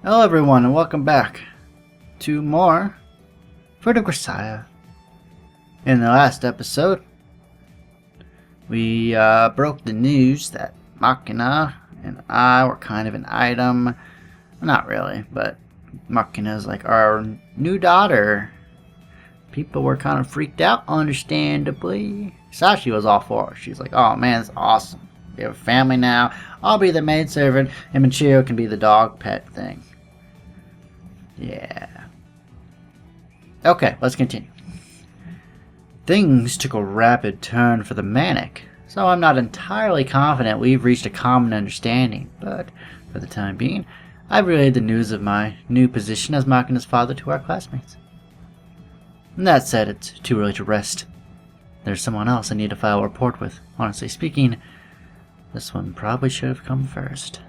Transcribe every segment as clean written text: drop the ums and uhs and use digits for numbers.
Hello everyone and welcome back to more for the Grisaia. In the last episode, we broke the news that Makina and I were kind of an item. Not really, but Makina is like our new daughter. People were kind of freaked out, understandably. Sashi was all for it. She's like, oh man, it's awesome. We have a family now. I'll be the maidservant and Michio can be the dog pet thing. Yeah. Okay, let's continue. Things took a rapid turn for the Manic, so I'm not entirely confident we've reached a common understanding, but for the time being, I've relayed the news of my new position as Makina's father to our classmates. And that said, it's too early to rest. There's someone else I need to file a report with. Honestly speaking, this one probably should have come first.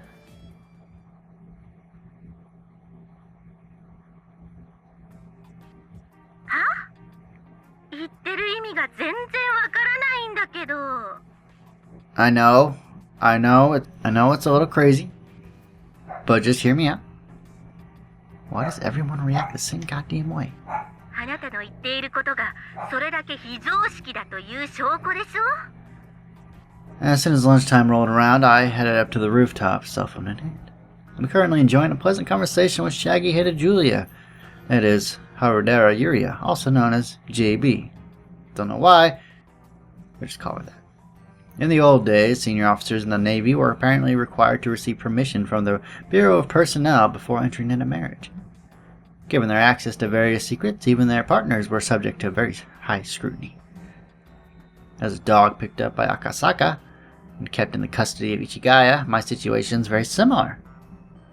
I know it's a little crazy, but just hear me out. Why does everyone react the same goddamn way? As soon as lunchtime rolled around, I headed up to the rooftop, cell phone in hand. I'm currently enjoying a pleasant conversation with shaggy-headed Julia. That is, Harodera Yuria, also known as JB. Don't know why, but just call her that. In the old days, senior officers in the Navy were apparently required to receive permission from the Bureau of Personnel before entering into marriage. Given their access to various secrets, even their partners were subject to very high scrutiny. As a dog picked up by Akasaka and kept in the custody of Ichigaya, my situation is very similar.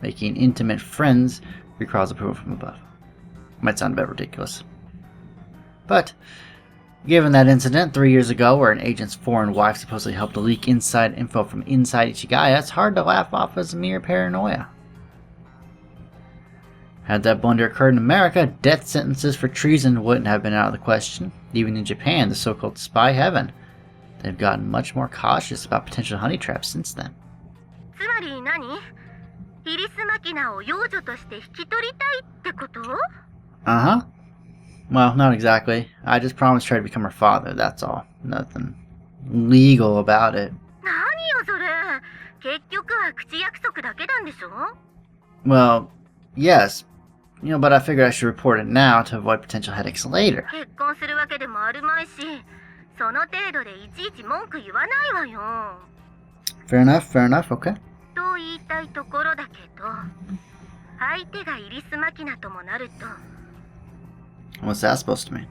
Making intimate friends requires approval from above. Might sound a bit ridiculous. But given that incident 3 years ago where an agent's foreign wife supposedly helped to leak inside info from inside Ichigaya, it's hard to laugh off as mere paranoia. Had that blunder occurred in America, death sentences for treason wouldn't have been out of the question. Even in Japan, the so-called spy heaven, they've gotten much more cautious about potential honey traps since then. Uh-huh. Well, not exactly. I just promised her to become her father, that's all. Nothing legal about it. Well, yes. But I figured I should report it now to avoid potential headaches later. Fair enough, okay. What's that supposed to mean?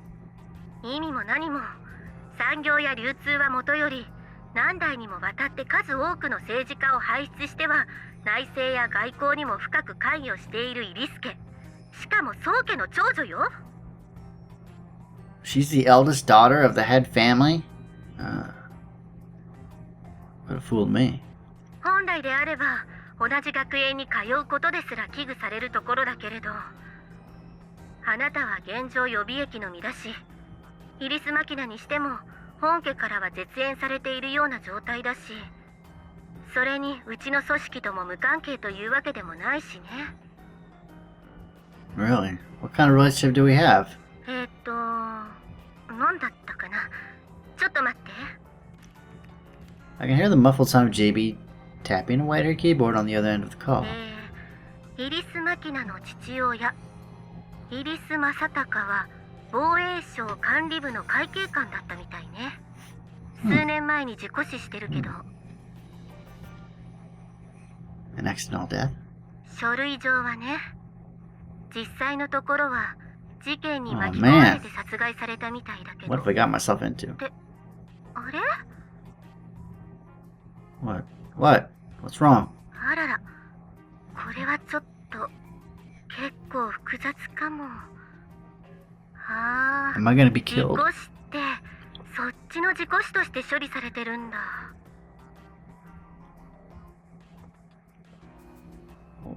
She's the eldest daughter of the head family? Would have fooled me. Really? What kind of relationship do we have? I can hear the muffled sound of JB tapping away at her keyboard on the other end of the call. An accidental death? Oh man. What have I got myself into? What? What's wrong? Am I gonna be killed?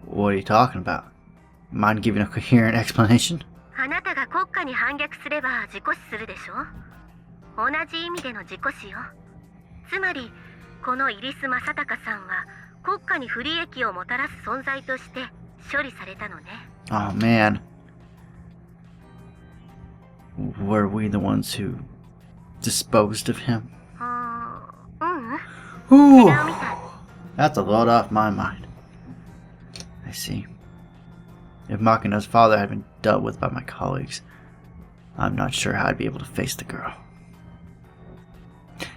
What are you talking about? Mind giving a coherent explanation? あなたが国家に反逆すれば自己死するでしょ。同じ意味での自己死よ。つまりこのイリス・マサタカさんは国家に不利益をもたらす存在として処理されたのね。 Oh man. Were we the ones who disposed of him? ううん、 Ooh, 違うみたい。 that's a load off my mind. I see. If Makina's father had been dealt with by my colleagues, I'm not sure how I'd be able to face the girl.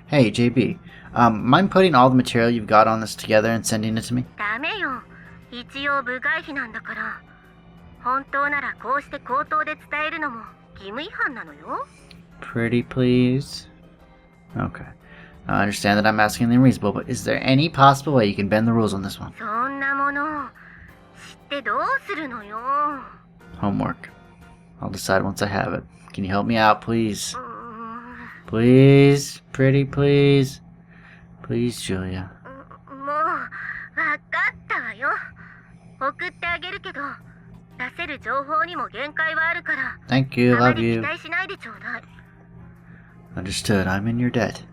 Hey, JB, mind putting all the material you've got on this together and sending it to me? ダメよ。一応部外費なんだから。本当ならこうして口頭で伝えるのも義務違反なのよ。 Pretty please? Okay. I understand that I'm asking the unreasonable, but is there any possible way you can bend the rules on this one? そんなもの知ってどうするのよ。 Homework. I'll decide once I have it. Can you help me out, please? うーん Please? Pretty please? Please, Julia. もうわかったわよ。送ってあげるけど出せる情報にも限界はあるから Thank you, あま love り期 you. 待しないでちょうだい。 Understood, I'm in your debt.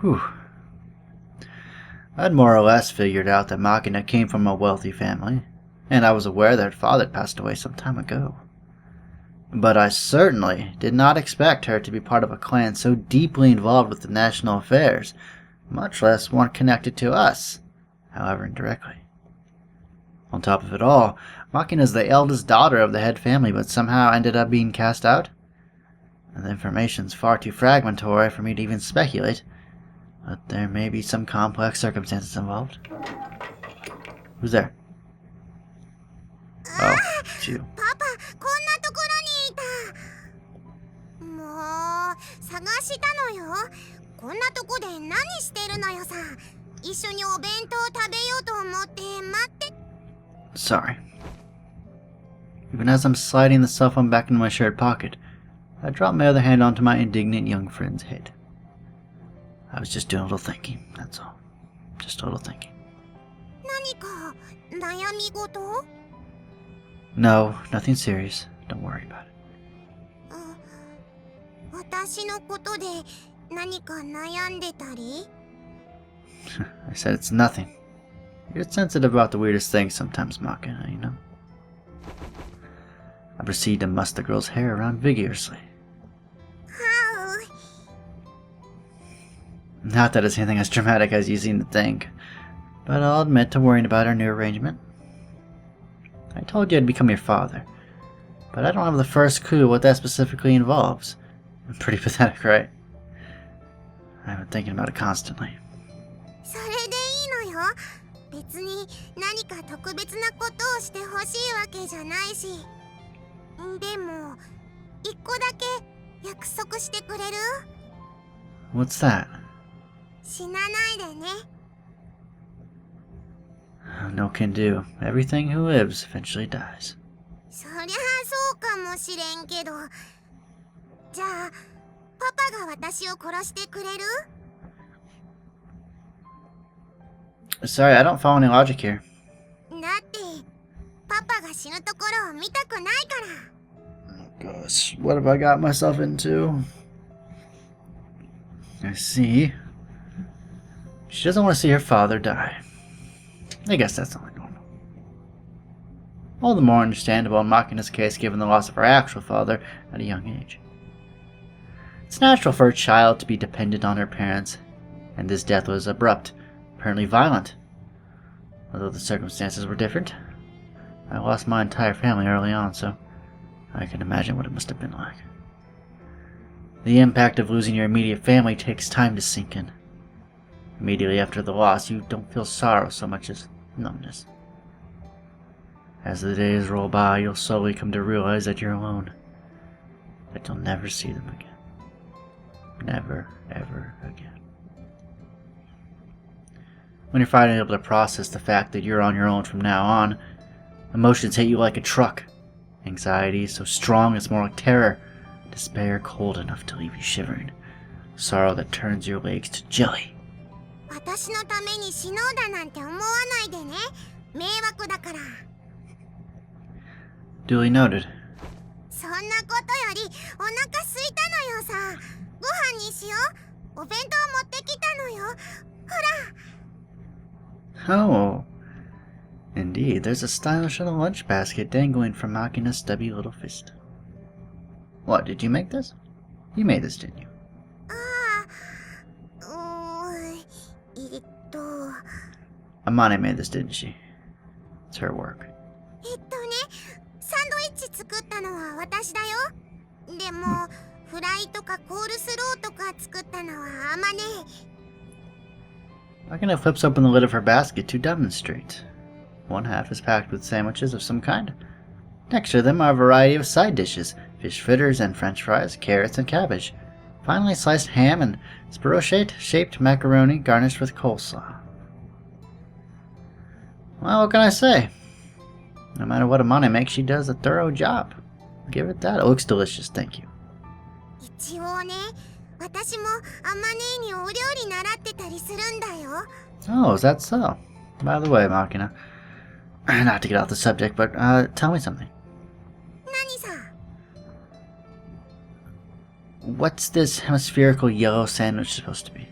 Whew. I'd more or less figured out that Makina came from a wealthy family, and I was aware that her father had passed away some time ago. But I certainly did not expect her to be part of a clan so deeply involved with the national affairs, much less one connected to us, however indirectly. On top of it all, Makina is the eldest daughter of the head family, but somehow ended up being cast out. And the information's far too fragmentary for me to even speculate, but there may be some complex circumstances involved. Who's there? Oh, it's you. パパ、こんなところにいた。もう探したのよ。こんなとこで何してるのよさ。一緒にお弁当食べようと思って待って。 Sorry. Even as I'm sliding the cell phone back into my shirt pocket, I drop my other hand onto my indignant young friend's head. I was just doing a little thinking, that's all. Just a little thinking. 何か悩み事？ No, nothing serious. Don't worry about it. 私のことで何か悩んでたり？ I said it's nothing. You're sensitive about the weirdest things sometimes, Makina, you know? I proceed to muss the girl's hair around vigorously. Not that it's anything as dramatic as you seem to think, but I'll admit to worrying about our new arrangement. I told you I'd become your father, but I don't have the first clue what that specifically involves. Pretty pathetic, right? I've been thinking about it constantly. それでいいのよ。別に何か特別なことをしてほしいわけじゃないし。でも、一個だけ約束してくれる？ What's that? 死なないでね。 No can do. Everything who lives eventually dies. そりゃそうかもしれんけど。じゃあ、パパが私を殺してくれる？ Sorry, I don't follow any logic here. だって、パパが死ぬところを見たくないから。 Oh gosh, what have I got myself into? I see. She doesn't want to see her father die. I guess that's only normal. All the more understandable in Makina's case given the loss of her actual father at a young age. It's natural for a child to be dependent on her parents, and this death was abrupt, apparently violent. Although the circumstances were different. I lost my entire family early on, so I can imagine what it must have been like. The impact of losing your immediate family takes time to sink in. Immediately after the loss, you don't feel sorrow so much as numbness. As the days roll by, you'll slowly come to realize that you're alone. That you'll never see them again. Never, ever again. When you're finally able to process the fact that you're on your own from now on, emotions hit you like a truck. Anxiety is so strong it's more like terror. Despair cold enough to leave you shivering. Sorrow that turns your legs to jelly. 私のために死のうだなんて思わないでね。迷惑だから。 Duly noted. そんなことよりお腹空いたのよさ。ご飯にしよう。お弁当持ってきたのよ。ほら。 Oh, indeed, there's a stylish little lunch basket dangling from Makina's stubby little fist. What, did you make this? You made this, didn't you? ああ、Amane made this, didn't she? It's her work. サンドイッチ作ったのは私だよ。でも、フライとかコールスローとか作ったのはあまね。Makina flips open the lid of her basket to demonstrate. One half is packed with sandwiches of some kind. Next to them are a variety of side dishes, fish fritters and french fries, carrots and cabbage. Finally, sliced ham and spiral-shaped macaroni garnished with coleslaw. Well, what can I say? No matter what Amane makes, she does a thorough job. I'll give it that. It looks delicious, thank you. 一応ね、私もあまねにお料理習ってたりするんだよ。Oh, is that so? By the way, Makina, not to get off the subject, but tell me something. 何さ？ What's this hemispherical yellow sandwich supposed to be?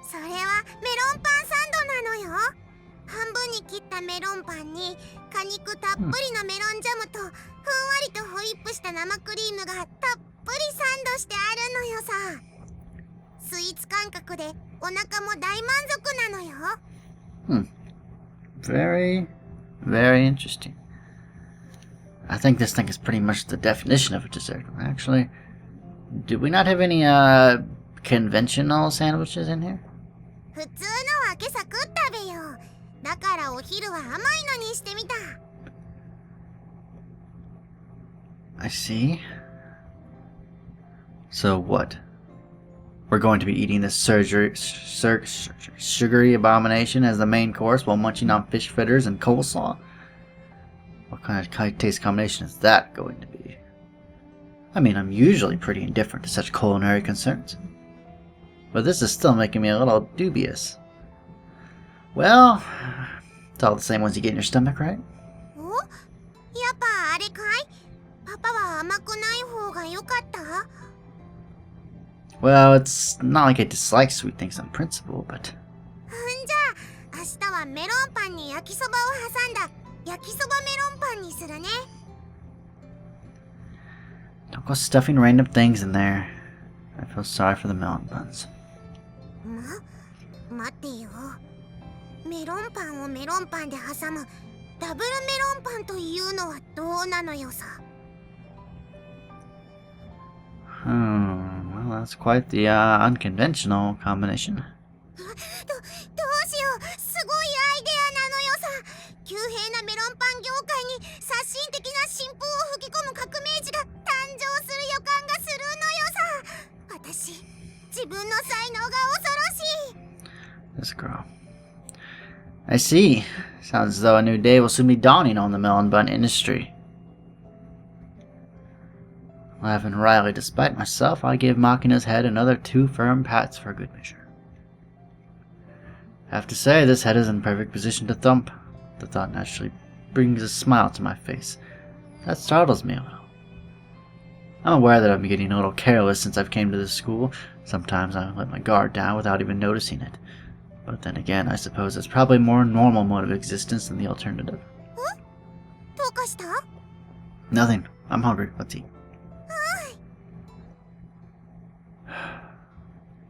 それはメロンパンサンドなのよ。半分に切ったメロンパンに果肉たっぷりのメロンジャムとふんわりとホイップした生クリームがたっぷりサンドしてあるのよさ。スイーツ感覚でお腹も大満足なのよ。Very, very interesting. I think this thing is pretty much the definition of a dessert. Actually, do we not have any conventional sandwiches in here? 普通のは今朝食ったべよ。だからお昼は甘いのにしてみた。I see. So what? We're going to be eating this sugary abomination as the main course while munching on fish fritters and coleslaw? What kind of taste combination is that going to be? I mean, I'm usually pretty indifferent to such culinary concerns, but this is still making me a little dubious. Well, it's all the same once you get in your stomach, right? お？やっぱあれかい？パパは甘くない方が良かった？ Well, it's not like I dislike sweet things on principle, but... じゃあ、明日はメロンパンに焼きそばを挟んだ焼きそばメロンパンにするね。 Don't go stuffing random things in there. I feel sorry for the melon buns. 待ってよ。メロンパンをメロンパンで挟むダブルメロンパンというのはどうなのよさ。 Well, that's quite the unconventional combination. どうしよう、すごいアイデアなのよさ。急変なメロンパン業界に刷新的な新風を吹き込む革命児が誕生する予感がするのよさ。私、自分の才能が恐ろしい。 This girl. I see. Sounds as though a new day will soon be dawning on the melon bun industry. Laughing wryly despite myself, I gave Makina's head another 2 firm pats for good measure. I have to say, this head is in perfect position to thump. The thought naturally brings a smile to my face. That startles me a little. I'm aware that I've been getting a little careless since I've came to this school. Sometimes I let my guard down without even noticing it. But then again, I suppose it's probably a more normal mode of existence than the alternative. どうかした？ Nothing. I'm hungry. Let's eat.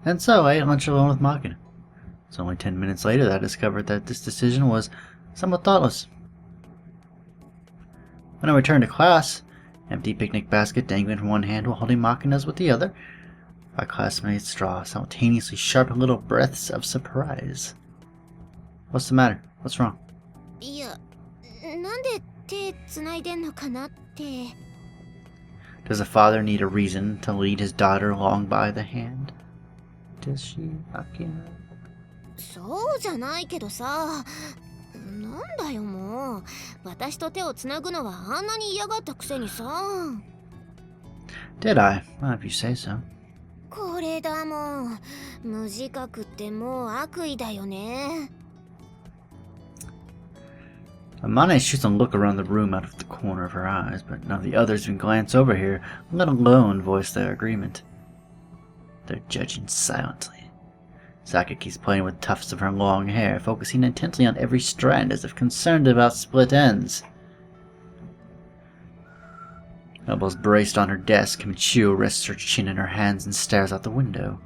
And so I ate lunch alone with Makina. It's only 10 minutes later that I discovered that this decision was somewhat thoughtless. When I returned to class, empty picnic basket dangling from one hand while holding Makina's with the other, my classmates draw simultaneously sharp little breaths of surprise. What's the matter? What's wrong? いや、なんで手つないでんのかなって。 Does a father need a reason to lead his daughter along by the hand? Does she, Makina? そうじゃないけどさ。なんだよもう。私と手をつなぐのはあんなに嫌がったくせにさ。 Did I? Well, if you say so. これだもん。無自覚ってもう悪意だよね。 Amane shoots a look around the room out of the corner of her eyes, but none of the others even glance over here, let alone voice their agreement. They're judging silently. Sakaki's playing with tufts of her long hair, focusing intently on every strand as if concerned about split ends. Elbows braced on her desk, Michio rests her chin in her hands and stares out the window,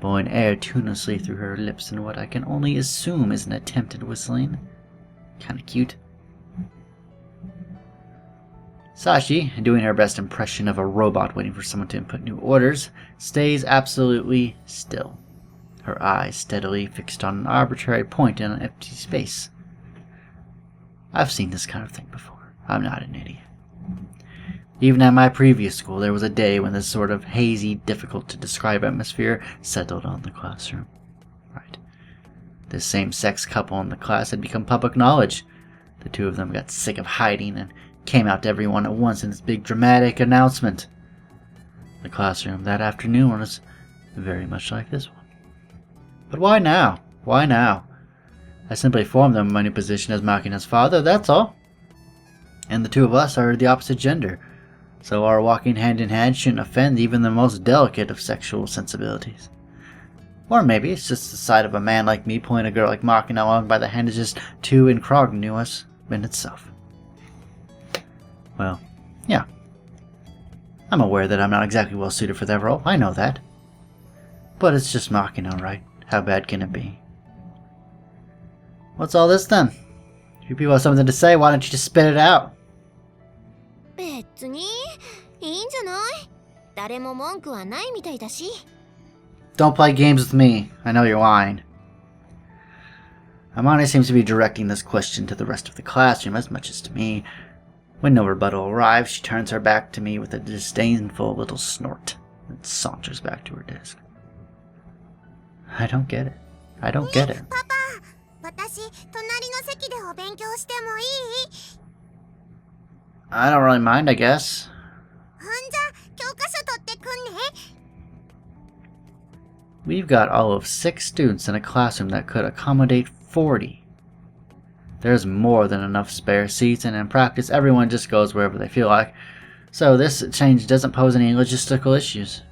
blowing air tunelessly through her lips in what I can only assume is an attempt at whistling. Kinda cute. Sashi, doing her best impression of a robot waiting for someone to input new orders, stays absolutely still, her eyes steadily fixed on an arbitrary point in an empty space. I've seen this kind of thing before. I'm not an idiot. Even at my previous school, there was a day when this sort of hazy, difficult-to-describe atmosphere settled on the classroom. Right. This same-sex couple in the class had become public knowledge. The two of them got sick of hiding and came out to everyone at once in this big dramatic announcement. The classroom that afternoon was very much like this one. But why now? Why now? I simply informed them of my new position as Makina's father, that's all. And the two of us are the opposite gender, so our walking hand in hand shouldn't offend even the most delicate of sexual sensibilities. Or maybe it's just the sight of a man like me pulling a girl like Makina along by the hand is just too incongruous in itself. Well, yeah. I'm aware that I'm not exactly well suited for that role, I know that. But it's just Makina, right? How bad can it be? What's all this then? If you people have something to say, why don't you just spit it out? 別にいいんじゃない？誰も文句はないみたいだし。Don't play games with me. I know you're lying. Amane seems to be directing this question to the rest of the classroom as much as to me. When no rebuttal arrives, she turns her back to me with a disdainful little snort and saunters back to her desk. I don't get it. I don't get it. パパ、私隣の席でお勉強してもいい？ I don't really mind, I guess. ほんじゃ教科書取ってくんね。 We've got all of 6 students in a classroom that could accommodate 40. There's more than enough spare seats, and in practice everyone just goes wherever they feel like, so this change doesn't pose any logistical issues.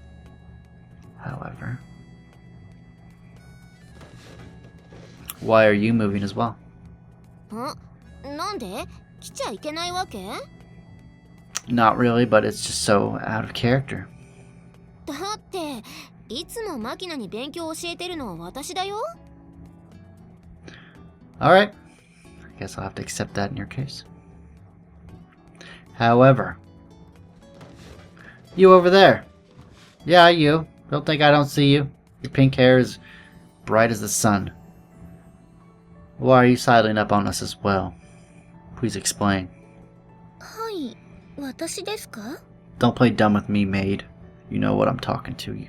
However, why are you moving as well? なんで？来ちゃいけないわけ？ Not really, but it's just so out of character. だっていつもマキナに勉強を教えてるのは私だよ。 Alright, I guess I'll have to accept that in your case. However, you over there. Yeah, you. Don't think I don't see you. Your pink hair is bright as the sun. Why are you sidling up on us as well? Please explain. はい、私ですか？ Don't play dumb with me, maid. You know what I'm talking to you.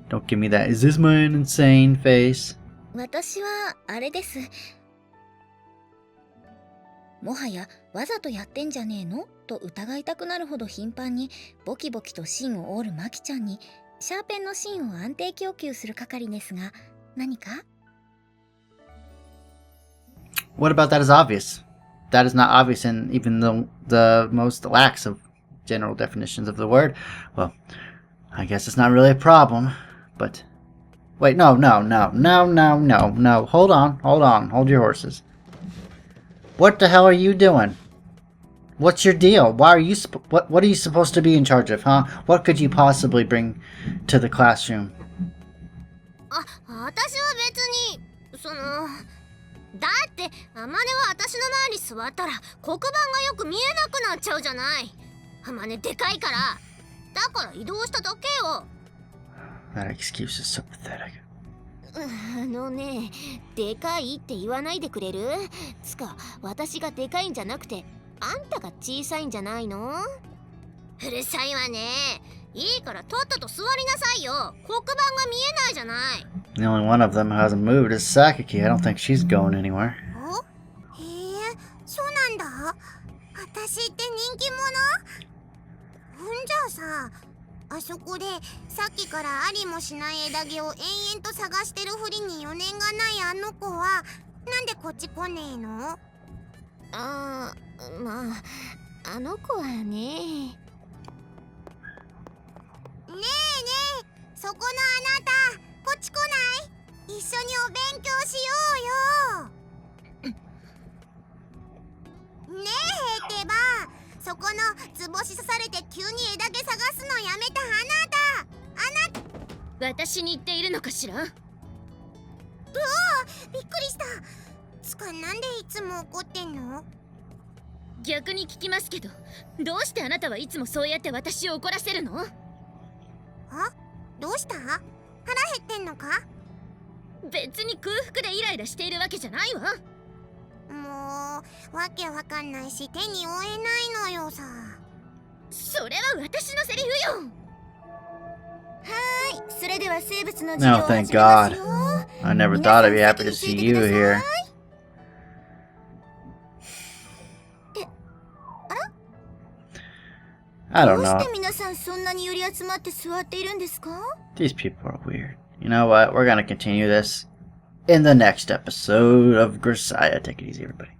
Don't give me that, is this man insane face? 私はあれです。もはやわざとやってんじゃねえのと疑いたくなるほど頻繁にボキボキと芯を折るマキちゃんにシャーペンの芯を安定供給する係ですが、何か？ What about that is obvious? That is not obvious in even the most lax of general definitions of the word. Well, I guess it's not really a problem, but... Wait, no. Hold on. Hold your horses. What the hell are you doing? What's your deal? Why are you what are you supposed to be in charge of, huh? What could you possibly bring to the classroom? 私は別にだってアマネは私の前に座ったら黒板がよく見えなくなっちゃうじゃない。アマネでかいから。だから移動しただけよ。 That excuse is so pathetic. ね、でかいって言わないでくれる？つか、私がでかいんじゃなくて、あんたが小さいんじゃないの？うるさいわね。いいからとっとと座りなさいよ。黒板が見えないじゃない。 The only one of them who hasn't moved is Sakaki. I don't think she's going anywhere. へえ、そうなんだ。私って人気者？んじゃあさ、あそこでさっきからありもしない枝毛を延々と探してるふりに余念がないあの子はなんでこっち来ねえの？まあ、あの子はね。ねえねえ、そこのあなた、こっち来ない？一緒にお勉強しようよ。ねえってば、そこの図星刺されて急に枝毛探すのやめたあなた。私に言っているのかしら？びっくりした。つか、なんでいつも怒ってんの？逆に聞きますけど、どうしてあなたはいつもそうやって私を怒らせるの？あ、どうした？腹減ってんのか？別に空腹でイライラしているわけじゃないわ。もう、わけわかんないし手に負えないのよさ。それは私のセリフよ。はい、それでは生物の No, thank God. I never thought I'd be happy to see you here. I don't know. 皆さんそんなに寄り集まって座っているんですか？ These people are weird. You know what? We're gonna continue this in the next episode of Grisaia. Take it easy, everybody.